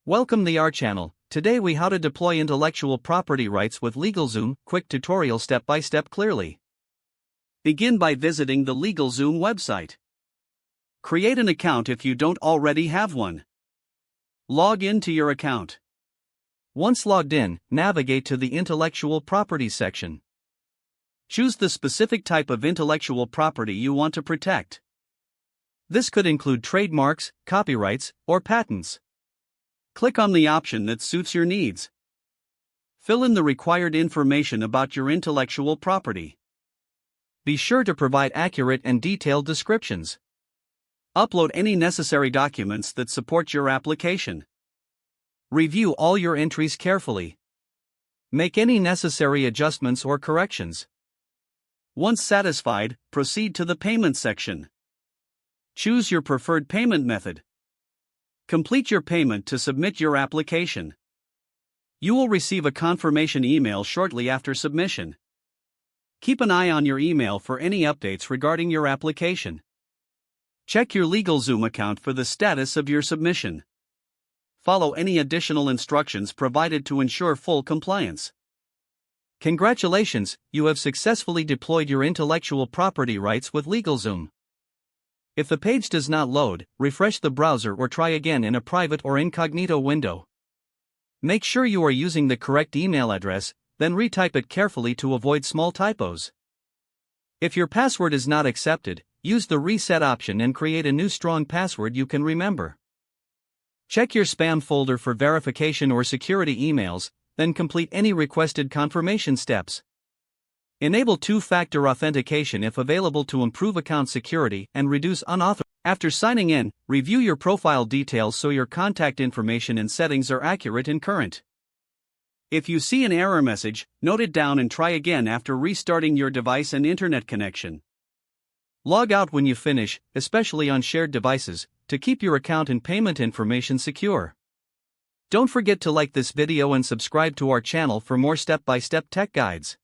Welcome to our channel. Today we how to deploy intellectual property rights with LegalZoom, quick tutorial step by step clearly. Begin by visiting the LegalZoom website. Create an account if you don't already have one. Log in to your account. Once logged in, navigate to the intellectual property section. Choose the specific type of intellectual property you want to protect. This could include trademarks, copyrights, or patents. Click on the option that suits your needs. Fill in the required information about your intellectual property. Be sure to provide accurate and detailed descriptions. Upload any necessary documents that support your application. Review all your entries carefully. Make any necessary adjustments or corrections. Once satisfied, proceed to the payment section. Choose your preferred payment method. Complete your payment to submit your application. You will receive a confirmation email shortly after submission. Keep an eye on your email for any updates regarding your application. Check your LegalZoom account for the status of your submission. Follow any additional instructions provided to ensure full compliance. Congratulations, you have successfully deployed your intellectual property rights with LegalZoom. If the page does not load, refresh the browser or try again in a private or incognito window. Make sure you are using the correct email address, then retype it carefully to avoid small typos. If your password is not accepted, use the reset option and create a new strong password you can remember. Check your spam folder for verification or security emails, then complete any requested confirmation steps. Enable two-factor authentication if available to improve account security and reduce unauthorized. After signing in, review your profile details so your contact information and settings are accurate and current. If you see an error message, note it down and try again after restarting your device and internet connection. Log out when you finish, especially on shared devices, to keep your account and payment information secure. Don't forget to like this video and subscribe to our channel for more step-by-step tech guides.